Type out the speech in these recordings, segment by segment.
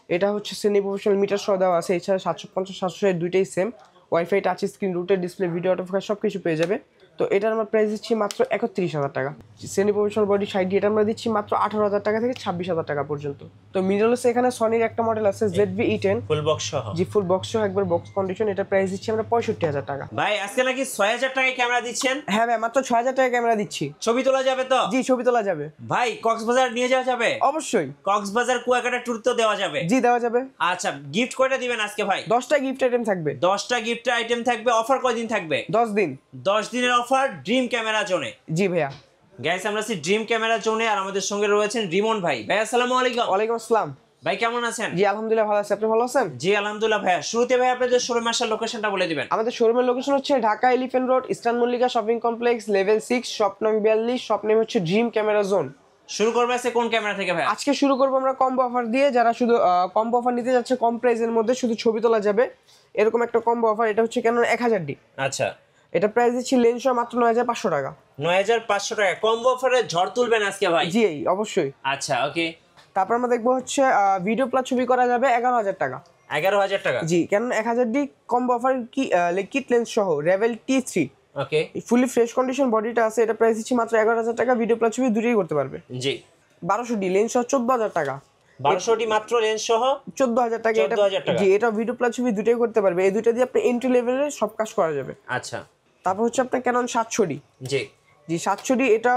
এটা হচ্ছে semi professional metre সহ দেওয়া আছে। এছাড়া 750 760 দুইটাই সেম, ওয়াইফাই, টাচ স্ক্রিন, রুটের ডিসপ্লে, ভিডিও অটোফোকাস সব কিছু পেয়ে যাবে। তো এটার আমরা প্রাইস দিচ্ছি মাত্র 31,000 টাকা। সেমি প্রফেশনাল বডি সাইড দিয়ে এটা আমরা দিচ্ছি মাত্র 18,000 টাকা থেকে 26,000 টাকা পর্যন্ত। তো মিররলেস এখানে সনির একটা মডেল আছে ZV-E10 ফুল বক্স সহ। জি ফুল বক্স সহ একবার বক্স কন্ডিশন, এটা প্রাইস দিচ্ছি আমরা 65,000 টাকা। ভাই আজকে নাকি 6000 টাকায় ক্যামেরা দিচ্ছেন? হ্যাঁ ভাই, মাত্র 6,000 টাকা ক্যামেরা দিচ্ছি। ছবি তোলা যাবে তো? জি ছবি তোলা যাবে। ভাই কক্সবাজার নিয়ে যাওয়া যাবে? অবশ্যই। কক্সবাজার কুয়াকাটা ট্যুর তো দেওয়া যাবে? জি দেওয়া যাবে। আচ্ছা, গিফট কয়টা দিবেন আজকে ভাই? 10টা গিফট আইটেম থাকবে। 10টা গিফট আইটেম থাকবে। অফার কয়দিন থাকবে? 10 দিন। 10 দিনের অফার ড্রিম ক্যামেরা জোনে। জি ভাইয়া। গাইস আমরা আছি ড্রিম ক্যামেরা জোনে, আর আমাদের সঙ্গে রয়েছেন রিমন ভাই। ভাই আসসালামু আলাইকুম। ওয়ালাইকুম আসসালাম। ভাই কেমন আছেন? জি আলহামদুলিল্লাহ ভালো আছি, আপনি ভালো আছেন? জি আলহামদুলিল্লাহ। ভাই শুরুতে ভাই আপনাদের শোরুম আসার লোকেশনটা বলে দিবেন। আমাদের শোরুমের লোকেশন হচ্ছে Dhaka elephant road, eastern Mallika shopping complex, level 6, shop নং 42, শপ নেম হচ্ছে ড্রিম ক্যামেরা জোন। শুরু করবে আছে কোন ক্যামেরা থেকে ভাই? আজকে শুরু করবো আমরা কম্বো অফার দিয়ে। যারা শুধু কম্বো অফার নিতে যাচ্ছে কম প্রাইসের মধ্যে শুধু ছবি তোলা যাবে, এরকম একটা কম্বো অফার। এটা হচ্ছে ক্যানন 1000D। আচ্ছা, এটা প্রাইস দিচ্ছি লেন্স সহ মাত্র 9,500 টাকা। 9500 টাকা কম্বো অফারে ঝড় তুলবেন আজকে ভাই? জি অবশ্যই। আচ্ছা ওকে। তারপর আমরা দেখবো হচ্ছে ভিডিও প্লাস ছবি করা যাবে 11,000 টাকা। 11000 টাকা? জি Canon 1000D combo offer kit lens সহ রেভেল T3 okay. Fully fresh condition বডিটা আছে। এটা প্রাইস দিচ্ছি মাত্র 11,000 টাকা। ভিডিও প্লাস ছবি দুটোই করতে পারবে। জি। 1200D লেন্স সহ 14,000 টাকা। 1200টি মাত্র লেন্স সহ 14,000 টাকা। 14,000 টাকা। জি এটা ভিডিও প্লাস ছবি দুটোই করতে পারবে। এই দুটো দিয়ে আপনি এন্ট্রি লেভেলের সব কাজ করা যাবে। আচ্ছা। তারপর হচ্ছে আপনার ক্যানন 700D। জি। জি 700D এটা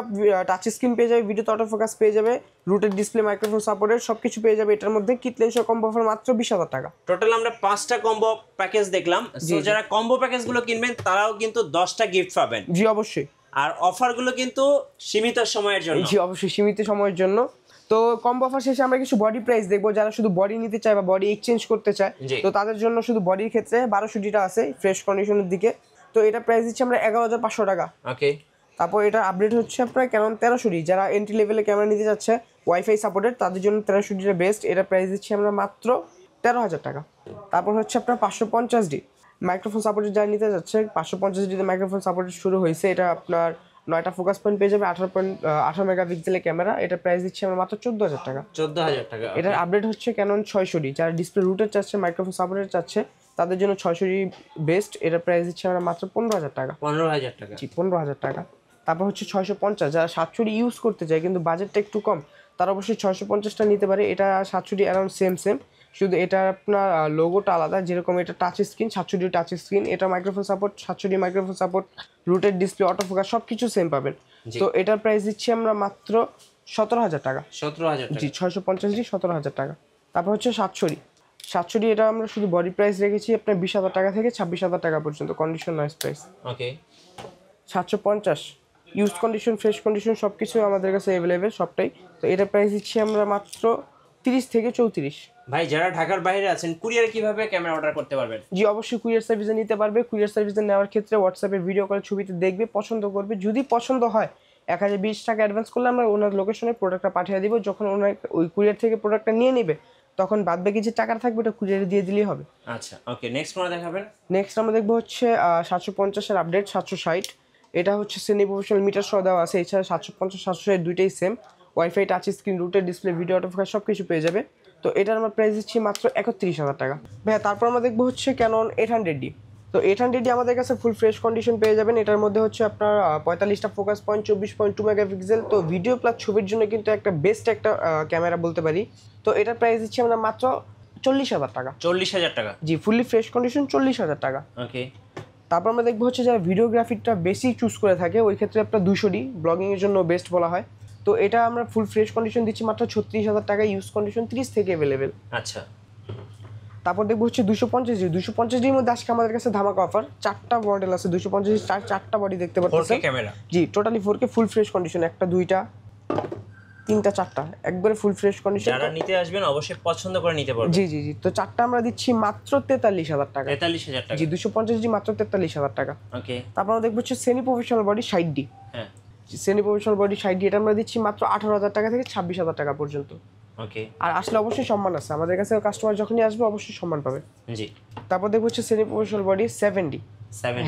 টাচ স্ক্রিন পেয়ে যাবে, ভিডিওতে অটো ফোকাস পেয়ে যাবে, রুটেড ডিসপ্লে, মাইক্রোফোন সাপোর্টেড সবকিছু পেয়ে যাবে এটার মধ্যে। কিট লেন্স কম্বো অফার মাত্র 20,000 টাকা। টোটাল আমরা 5টা কম্বো প্যাকেজ দেখলাম। সো যারা কম্বো প্যাকেজগুলো কিনবেন তারাও কিন্তু 10টা গিফট পাবেন। জি অবশ্যই। আর অফারগুলো কিন্তু সীমিত সময়ের জন্য। জি অবশ্যই সীমিত সময়ের জন্য। তো কম্বো অফার শেষে আমরা কিছু বডি প্রাইস দেখবো। যারা শুধু বডি নিতে চায় বা বডি এক্সচেঞ্জ করতে চায় তো তাদের জন্য শুধু বডির ক্ষেত্রে 1200Dটা আছে ফ্রেশ কন্ডিশনের দিকে। তো এটা প্রাইস দিচ্ছি আমরা 11,500 টাকা। ওকে। তারপর এটা আপডেট হচ্ছে আপনার ক্যানন 1300D। যারা এন্ট্রি লেভেলে ক্যামেরা নিতে যাচ্ছে ওয়াইফাই সাপোর্টেড তাদের জন্য 1300Dটা বেস্ট। এটা প্রাইস দিচ্ছি আমরা মাত্র 13,000 টাকা। তারপর হচ্ছে আপনার 550D মাইক্রোফোন সাপোর্টেড যারা নিতে যাচ্ছে 550Dতে মাইক্রোফোন সাপোর্টেড শুরু হয়েছে। এটা আপনার 9টা ফোকাস পয়েন্ট পেয়ে যাবে, 18 মেগাপিক্সেলের ক্যামেরা। এটা প্রাইস দিচ্ছি আমরা মাত্র 14,000 টাকা। 14,000 টাকা। এটার আপডেট হচ্ছে ক্যানন 600D। যারা ডিসপ্লে রুটের চাচ্ছে মাইক্রোফোন সাপোর্টেড চাচ্ছে তাদের জন্য 600D বেস্ট। এটা প্রাইস দিচ্ছি আমরা মাত্র 15,000 টাকা। 15,000 টাকা। জি 15,000 টাকা। তারপর হচ্ছে 650 যারা 700D ইউজ করতে চায় কিন্তু বাজেটটা একটু কম তারা অবশ্যই 650টা নিতে পারে। এটা 700D অ্যারাউন্ড সেম, শুধু এটা আপনার লোগোটা আলাদা। যেরকম এটা touch screen 700D touch screen, এটা microphone support 700D microphone support, রুটেড ডিসপ্লে, অটো ফোকাস সব কিছু সেম পাবেন। তো এটার প্রাইস দিচ্ছি আমরা মাত্র 17,000 টাকা। 17,000 টাকা? জি 650D 17,000 টাকা। তারপর হচ্ছে 700D এটা আমরা শুধু বডি প্রাইস রেখেছি আপনার 20,000 টাকা থেকে 26,000 টাকা পর্যন্ত কন্ডিশন নয়েস প্রাইস। ওকে। 750 ইউজ কন্ডিশন ফ্রেশ কন্ডিশন সব কিছু আমাদের কাছে অ্যাভেলেবেল সবটাই। তো এটা প্রাইস দিচ্ছি আমরা মাত্র 30 থেকে 34। ভাই যারা ঢাকার বাইরে আছেন কুরিয়ারে কিভাবে ক্যামেরা অর্ডার করতে পারবেন? জি অবশ্যই কুরিয়ার সার্ভিসে নিতে পারবে। কুরিয়ার সার্ভিসে নেওয়ার ক্ষেত্রে হোয়াটসঅ্যাপে ভিডিও কলে ছবিতে দেখবে, পছন্দ করবে, যদি পছন্দ হয় 1020 টাকা অ্যাডভান্স করলে আমরা ওনার লোকেশনে প্রোডাক্টটা পাঠিয়ে দিব। যখন ওনার ওই কুরিয়ার থেকে প্রোডাক্টটা নিয়ে নেবে তখন বাদ বাকি যে টাকা থাকবে ওটা কুরিয়ারে দিয়ে দিলেই হবে। আচ্ছা ওকে। নেক্সট কোনটা দেখাবেন? নেক্সট আমরা দেখবো হচ্ছে 750 এর আপডেট 760। এটা হচ্ছে সেমি প্রফেশনাল মিটার সহ দেওয়া আছে। এছাড়া 750 760 দুইটাই সেম, ওয়াইফাই, টাচ স্ক্রিন, রুটের ডিসপ্লে, ভিডিও অটোফোকাস সব কিছু পেয়ে যাবে। তো এটার আমরা প্রাইস দিচ্ছি মাত্র 31,000 টাকা। ভাইয়া তারপর আমরা দেখবো হচ্ছে ক্যানন 800D। তো 800D আমাদের কাছে ফুল ফ্রেশ কন্ডিশন পেয়ে যাবেন। এটার মধ্যে হচ্ছে আপনার 45টা ফোকাস পয়েন্ট, 24.2 মেগাপিক্সেল। তো ভিডিও প্লাস ছবির জন্য কিন্তু একটা বেস্ট একটা ক্যামেরা বলতে পারি। তো এটার প্রাইস দিচ্ছি আমরা মাত্র 40,000 টাকা। 40,000 টাকা? জি ফুলি ফ্রেশ কন্ডিশন 40,000 টাকা। ওকে। তারপর আমরা দেখবো হচ্ছে যারা ভিডিওগ্রাফিটা বেশি চুজ করে থাকে ওই ক্ষেত্রে আপনার 200D ব্লগিংয়ের জন্য বেস্ট বলা হয়। তো এটা আমরা ফুল ফ্রেশ কন্ডিশন দিচ্ছি মাত্র 36,000 টাকা, ইউজ কন্ডিশন 30 থেকে অ্যাভেলেবেল। আচ্ছা। তারপর দেখবো হচ্ছে 250Dর মধ্যে আজকে আমাদের কাছে ধামাকা অফার 4টা মডেল আছে। 250D 4টা বডি দেখতে পাচ্ছেন। 4K camera? জি totally 4K full fresh condition, একটা দুইটা তিনটা চারটা একবারে ফুল ফ্রেশ কন্ডিশন। যারা নিতে আসবেন অবশ্যই পছন্দ করে নিতে পারবেন। জি তো 4টা আমরা দিচ্ছি মাত্র 43,000 টাকা। 43,000 টাকা? জি 250D মাত্র 43,000 টাকা। ওকে। তারপর আমরা দেখবো হচ্ছে সেমি প্রফেশনাল বডি 60D। হ্যাঁ সেমি প্রফেশনাল বডি 60D এটা আমরা দিচ্ছি মাত্র 18,000 টাকা থেকে 26,000 টাকা পর্যন্ত। ওকে। আর আসলে অবশ্যই সম্মান আছে আমাদের কাছে, কাস্টমার যখনই আসবে অবশ্যই সম্মান পাবে। জি। তারপর দেখবো হচ্ছে semi professional body 7D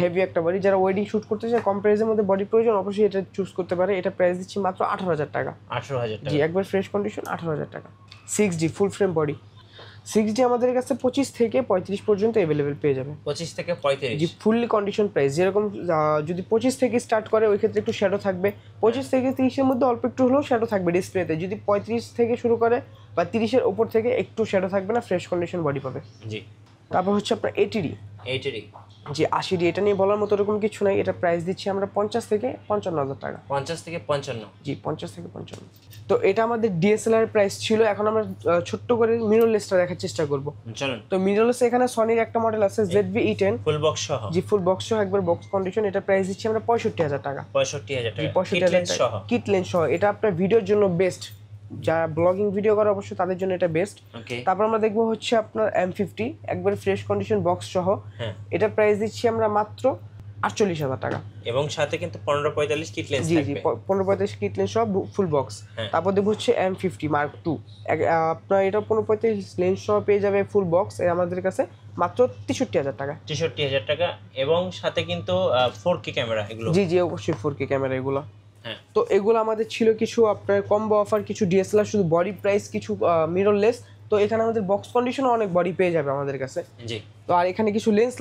heavy একটা বডি। যারা ওয়েডিং শুট করতে চায় কম প্রাইসের মধ্যে বডি প্রয়োজন অবশ্যই এটা চুজ করতে পারে। এটা প্রাইস দিচ্ছি মাত্র 18,000 টাকা। 18,000 টাকা? জি একবার ফ্রেশ কন্ডিশন 18,000 টাকা। 6D ফুল ফ্রেম বডি 6D আমাদের কাছে 25 থেকে 35 পর্যন্ত অ্যাভেলেবেল পেয়ে যাবে। 25 থেকে 35। জি, ফুললি কন্ডিশন প্রাইস। যেরকম যদি 25 থেকে স্টার্ট করে ওই ক্ষেত্রে একটু শ্যাডো থাকবে, 25 থেকে 30-এর মধ্যে অল্প একটু হলেও শ্যাডো থাকবে ডিসপ্লেতে। যদি 35 থেকে শুরু করে বা 30-এর উপর থেকে একটু শ্যাডো থাকবে না, ফ্রেশ কন্ডিশন বডি পাবে। জি। তারপর হচ্ছে আপনার 80D। জি 80D, এটা নিয়ে বলার মতো এরকম কিছু নাই। এটা প্রাইস দিচ্ছি আমরা 50 থেকে 55,000 টাকা। 50 থেকে 55। জি 50 থেকে 55। তো এটা আমাদের ডিএসএলআর প্রাইস ছিল। এখন আমরা ছোট্ট করে মিররলেসটা দেখার চেষ্টা করব। চলুন। তো মিররলেস এখানে সনির একটা মডেল আছে ZV-E10 ফুল বক্স সহ। জি ফুল বক্স সহ, একবার বক্স কন্ডিশন। এটা প্রাইস দিচ্ছি আমরা 65,000 টাকা। 65,000 টাকা। 65,000 টাকা কিট লেন্স সহ। এটা আপনার ভিডিওর জন্য বেস্ট, যারা ব্লগিং ভিডিও করে অবশ্যই তাদের জন্য এটা বেস্ট। ওকে। তারপর আমরা দেখবো হচ্ছে আপনার M50, একবার ফ্রেশ কন্ডিশন বক্স সহ। হ্যাঁ। এটা প্রাইস দিচ্ছি আমরা মাত্র 48,000 টাকা। এবং সাথে কিন্তু 15-45 কিট লেন্স জি থাকবে। জি 15-45 কিট লেন্স সহ ফুল বক্স। তারপর দেখবো হচ্ছে M50 Mark II, আপনার এটা 15-45 লেন্স সহ পেয়ে যাবে ফুল বক্স আমাদের কাছে মাত্র 63,000 টাকা। 63,000 টাকা এবং সাথে কিন্তু 4K ক্যামেরা এগুলো। জি জি অবশ্যই 4K ক্যামেরা এগুলো। হ্যাঁ। তো এগুলো আমাদের ছিল কিছু আপনার কম্বো অফার, কিছু ডিএসএলআর শুধু বডি প্রাইস, কিছু মিররলেস। তো এখানে আমাদের বক্স কন্ডিশনও অনেক বডি পেয়ে যাবে আমাদের কাছে। জি। তো আর এখানে কিছু লেন্স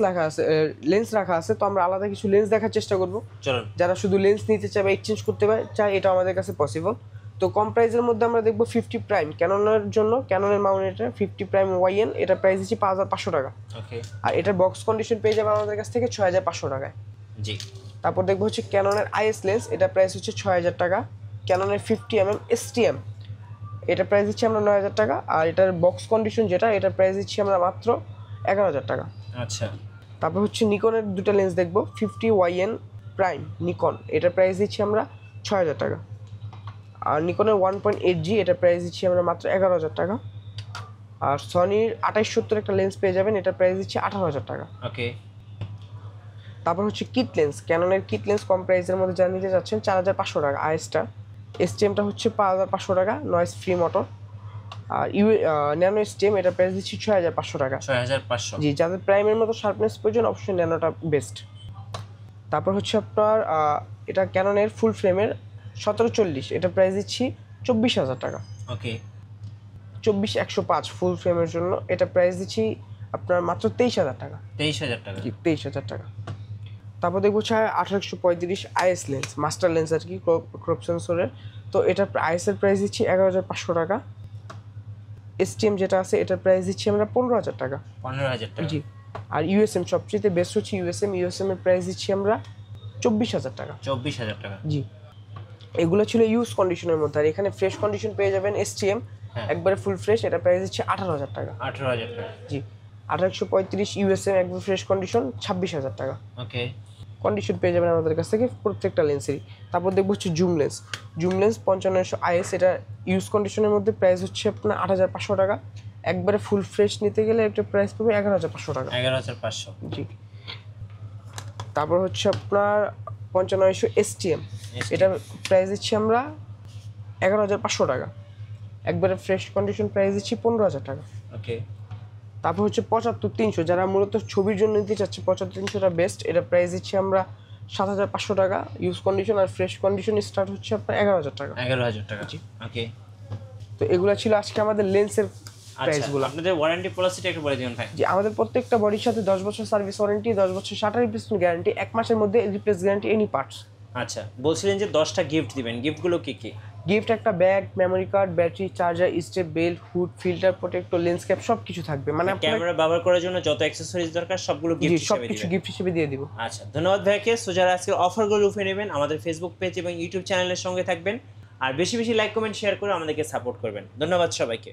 রাখা আছে। তো আমরা আলাদা কিছু লেন্স দেখার চেষ্টা করব। চলুন। যারা শুধু লেন্স নিতে চায় বা এক্সচেঞ্জ করতে চায়, এটা আমাদের কাছে পসিবল। তো কম প্রাইসের মধ্যে আমরা দেখবো 50 প্রাইম ক্যাননের জন্য, ক্যাননের মাউন্ট এটা 50 প্রাইম YN, এটা প্রাইস দিচ্ছি 5,500 টাকা। ওকে। আর এটার বক্স কন্ডিশন পেয়ে যাবে আমাদের কাছ থেকে 6,500 টাকায়। জি। তারপর দেখবো হচ্ছে ক্যাননের IS লেন্স, এটা প্রাইস হচ্ছে 6,000 টাকা। ক্যাননের 50mm STM, এটা প্রাইস দিচ্ছি আমরা 9,000 টাকা। আর এটার বক্স কন্ডিশন যেটা, এটা প্রাইস দিচ্ছি আমরা মাত্র 11,000 টাকা। আচ্ছা। তারপর হচ্ছে নিকনের দুটো লেন্স দেখবো, 50 YN প্রাইম নিকন, এটা প্রাইস দিচ্ছি আমরা 6,000 টাকা। আর নিকনের 1.8G, এটা প্রাইস দিচ্ছি আমরা মাত্র 11,000 টাকা। আর সনির 2870 একটা লেন্স পেয়ে যাবেন, এটা প্রাইস দিচ্ছি 18,000 টাকা। ওকে। তারপর হচ্ছে কিট লেন্স, ক্যাননের কিট লেন্স কম প্রাইসের মধ্যে যা নিতে যাচ্ছেন 4,500 টাকা। ISটা STMটা হচ্ছে 5,500 টাকা, নয়েজ ফ্রি মোটর। আর ন্যানো STM, এটা প্রাইস দিচ্ছি 6,500 টাকা। 6,500। জি, যাদের প্রাইমের মতো শার্পনেস প্রয়োজন অবশ্যই ন্যানোটা বেস্ট। তারপর হচ্ছে আপনার এটা ক্যাননের ফুল ফ্রেমের 1740, এটা প্রাইস দিচ্ছি 24,000 টাকা। ওকে। 24-105 ফুল ফ্রেমের জন্য, এটা প্রাইস দিচ্ছি আপনার মাত্র 23,000 টাকা। 23,000 টাকা। জি 23,000 টাকা। তারপর দেখবো হচ্ছে 1835 IS লেন্স, মাস্টার লেন্স আর কি, ক্রপ সেন্সরের। তো এটা IS এর প্রাইস দিচ্ছি 11,500 টাকা। STM যেটা আছে, এটার প্রাইস দিচ্ছি আমরা 15,000 টাকা। 15,000 টাকা। জি। আর USM সবচেয়ে বেস্ট হচ্ছে USM এর প্রাইস দিচ্ছি আমরা 24,000 টাকা। 24,000 টাকা। জি। এগুলো ছিল ইউজ কন্ডিশনের মধ্যে। আর এখানে ফ্রেশ কন্ডিশন পেয়ে যাবেন STM, একবারে ফুল ফ্রেশ, এটা প্রাইস দিচ্ছে 18,000 টাকা। 18,000 টাকা। জি। 1835 USM একবার ফ্রেশ কন্ডিশন 26,000 টাকা। ওকে। কন্ডিশন পেয়ে যাবেন আমাদের কাছ থেকে প্রত্যেকটা লেন্সেরই। তারপর দেখবো হচ্ছে জুম লেন্স, 5500 IS, এটা ইউজ কন্ডিশনের মধ্যে প্রাইস হচ্ছে আপনার 8,500 টাকা। একবারে ফুল ফ্রেশ নিতে গেলে একটা প্রাইস পাবে 11,500 টাকা। 11,500। জি। তারপর হচ্ছে আপনার 5500 STM, এটা প্রাইস দিচ্ছি আমরা 11,500 টাকা। একবারে ফ্রেশ কন্ডিশন প্রাইস দিচ্ছি 15,000 টাকা। ওকে। তারপর হচ্ছে 75-300, যারা মূলত ছবির জন্য নিতে চাচ্ছে 75-300টা বেস্ট, এটা প্রাইস দিচ্ছি আমরা 7,500 টাকা ইউজ কন্ডিশন। আর ফ্রেশ কন্ডিশন স্টার্ট হচ্ছে আপনার 11,000 টাকা। 11,000 টাকা। জি। ওকে। তো এগুলো ছিল আজকে আমাদের লেন্সের প্রাইসগুলো। আপনাদের ওয়ারেন্টি পলিসিটা একটু বলে দিন ভাই। জি, আমাদের প্রত্যেকটা বডির সাথে 10 বছর সার্ভিস ওয়ারেন্টি, 10 বছর শাটার রিপ্লেসমেন্ট গ্যারান্টি, 1 মাসের মধ্যে রিপ্লেস গ্যারান্টি এনি পার্টস। আচ্ছা, বলছিলেন যে 10টা গিফট দিবেন, গিফটগুলো কি কি? গিফট একটা bag, memory card, battery, charger, step belt, hood, filter, protector, lens cap, সব কিছু থাকবে। মানে ক্যামেরা ব্যবহার করার জন্য যত অ্যাকসেসরিজ দরকার সবগুলো গিফট হিসেবে সব কিছু দিবেন। গিফট হিসেবে দিয়ে দিব। আচ্ছা, ধন্যবাদ ভাইকে। সো যারা আজকের অফারগুলো উঠে নেবেন, আমাদের ফেসবুক পেজ এবং ইউটিউব চ্যানেলের সঙ্গে থাকবেন। আর বেশি বেশি লাইক, কমেন্ট, শেয়ার করে আমাদেরকে সাপোর্ট করবেন। ধন্যবাদ সবাইকে।